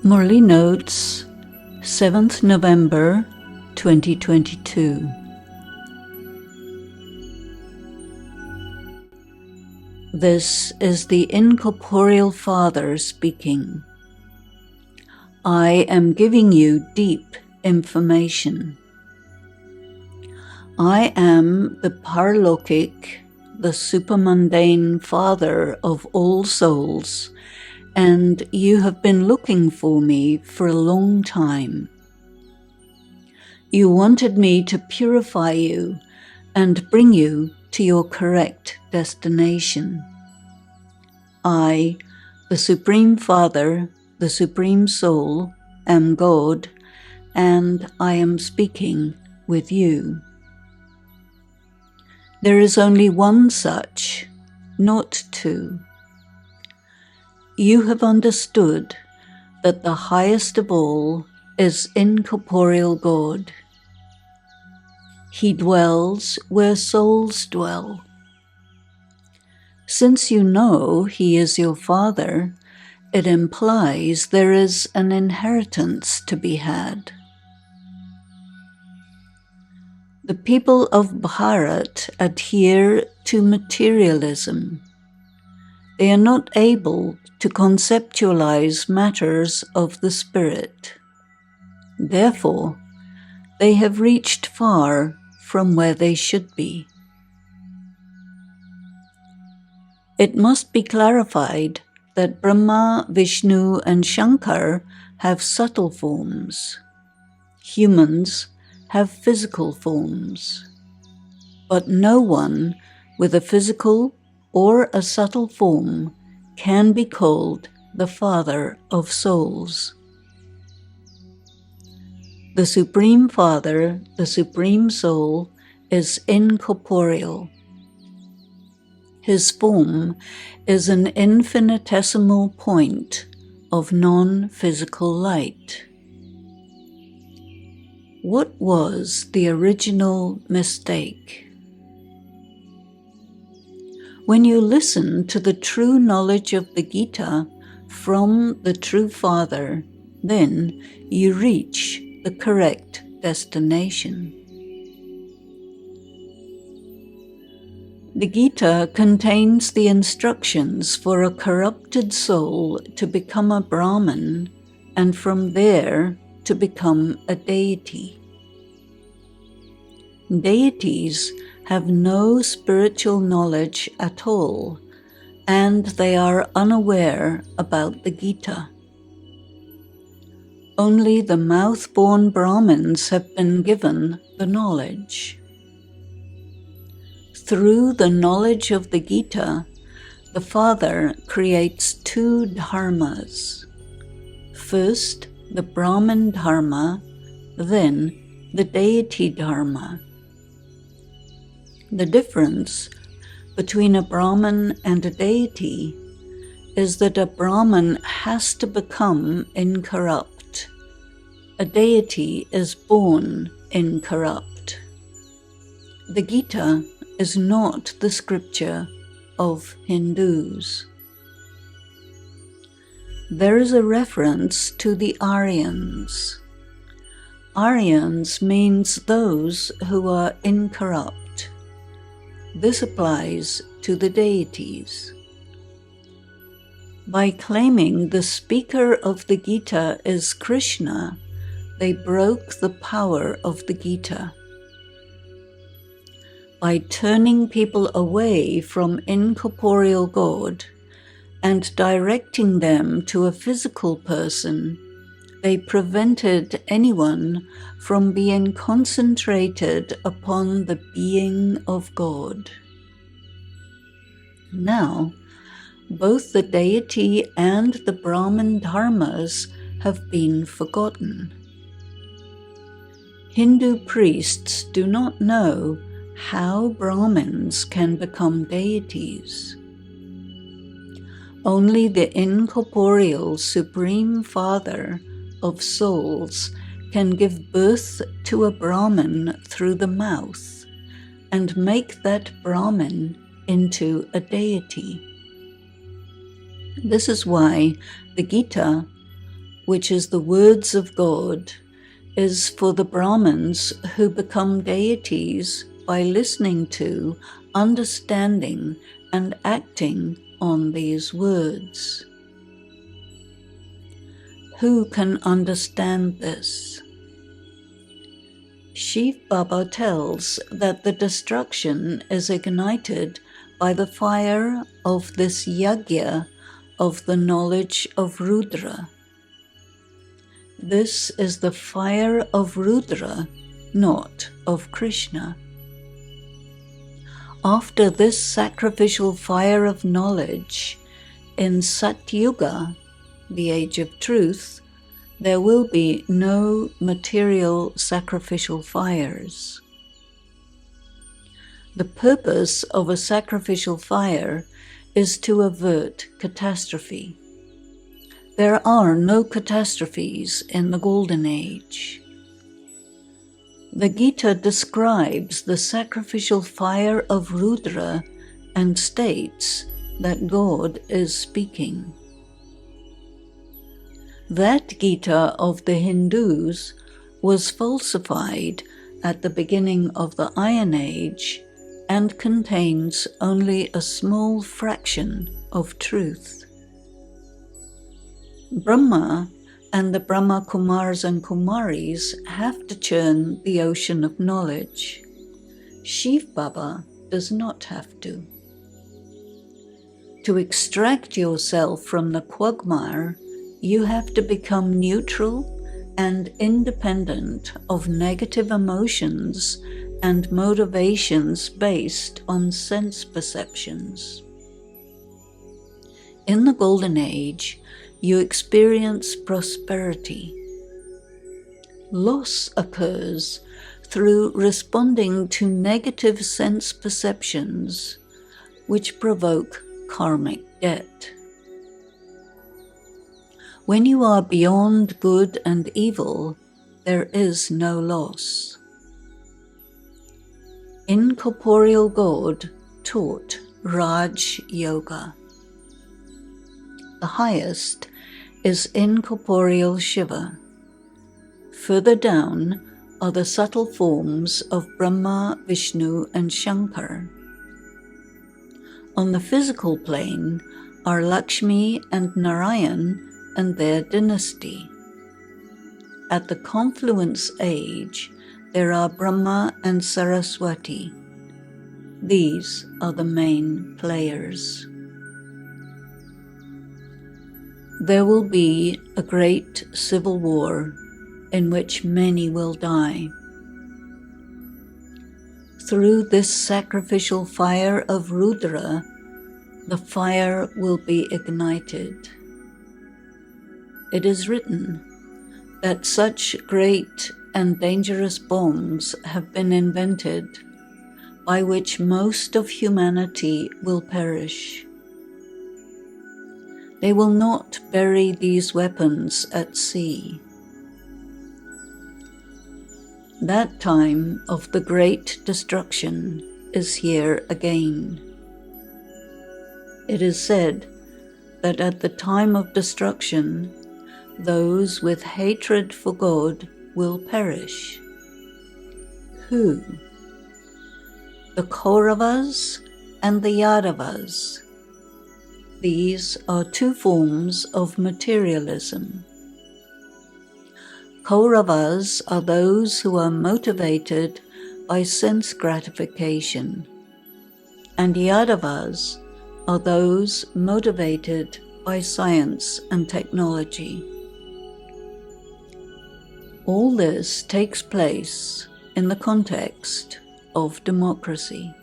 Morley Notes, 7th November 2022. This is the incorporeal Father speaking. I am giving you deep information. I am the Paralokic, the supermundane Father of all souls, and you have been looking for me for a long time. You wanted me to purify you and bring you to your correct destination. I, the Supreme Father, the Supreme Soul, am God, and I am speaking with you. There is only one such, not two. You have understood that the highest of all is incorporeal God. He dwells where souls dwell. Since you know He is your Father, it implies there is an inheritance to be had. The people of Bharat adhere to materialism. They are not able to conceptualize matters of the spirit. Therefore, they have reached far from where they should be. It must be clarified that Brahma, Vishnu, and Shankar have subtle forms. Humans have physical forms. But no one with a physical or a subtle form can be called the Father of souls. The Supreme Father, the Supreme Soul, is incorporeal. His form is an infinitesimal point of non-physical light. What was the original mistake? When you listen to the true knowledge of the Gita from the true Father, then you reach the correct destination. The Gita contains the instructions for a corrupted soul to become a Brahman and from there to become a deity. Deities have no spiritual knowledge at all, and they are unaware about the Gita. Only the mouth-born Brahmins have been given the knowledge. Through the knowledge of the Gita, the Father creates two dharmas. First, the Brahman dharma, then the deity dharma. The difference between a Brahman and a deity is that a Brahman has to become incorrupt. A deity is born incorrupt. The Gita is not the scripture of Hindus. There is a reference to the Aryans. Aryans means those who are incorrupt. This applies to the deities. By claiming the speaker of the Gita is Krishna, they broke the power of the Gita. By turning people away from incorporeal God and directing them to a physical person, they prevented anyone from being concentrated upon the being of God. Now, both the deity and the Brahman dharmas have been forgotten. Hindu priests do not know how Brahmins can become deities. Only the incorporeal Supreme Father of souls can give birth to a Brahmin through the mouth and make that Brahmin into a deity. This is why the Gita, which is the words of God, is for the Brahmins who become deities by listening to, understanding, and acting on these words. Who can understand this? Shiv Baba tells that the destruction is ignited by the fire of this yagya of the knowledge of Rudra. This is the fire of Rudra, not of Krishna. After this sacrificial fire of knowledge, in Satyuga, the age of truth, there will be no material sacrificial fires. The purpose of a sacrificial fire is to avert catastrophe. There are no catastrophes in the Golden Age. The Gita describes the sacrificial fire of Rudra and states that God is speaking. That Gita of the Hindus was falsified at the beginning of the Iron Age and contains only a small fraction of truth. Brahma and the Brahma Kumars and Kumaris have to churn the ocean of knowledge. Shiv Baba does not have to. To extract yourself from the quagmire, you have to become neutral and independent of negative emotions and motivations based on sense perceptions. In the Golden Age, you experience prosperity. Loss occurs through responding to negative sense perceptions, which provoke karmic debt. When you are beyond good and evil, there is no loss. Incorporeal God taught Raj Yoga. The highest is incorporeal Shiva. Further down are the subtle forms of Brahma, Vishnu, and Shankar. On the physical plane are Lakshmi and Narayan and their dynasty. At the confluence age, there are Brahma and Saraswati. These are the main players. There will be a great civil war in which many will die. Through this sacrificial fire of Rudra, the fire will be ignited. It is written that such great and dangerous bombs have been invented by which most of humanity will perish. They will not bury these weapons at sea. That time of the great destruction is here again. It is said that at the time of destruction, those with hatred for God will perish. Who? The Kauravas and the Yadavas. These are two forms of materialism. Kauravas are those who are motivated by sense gratification, and Yadavas are those motivated by science and technology. All this takes place in the context of democracy.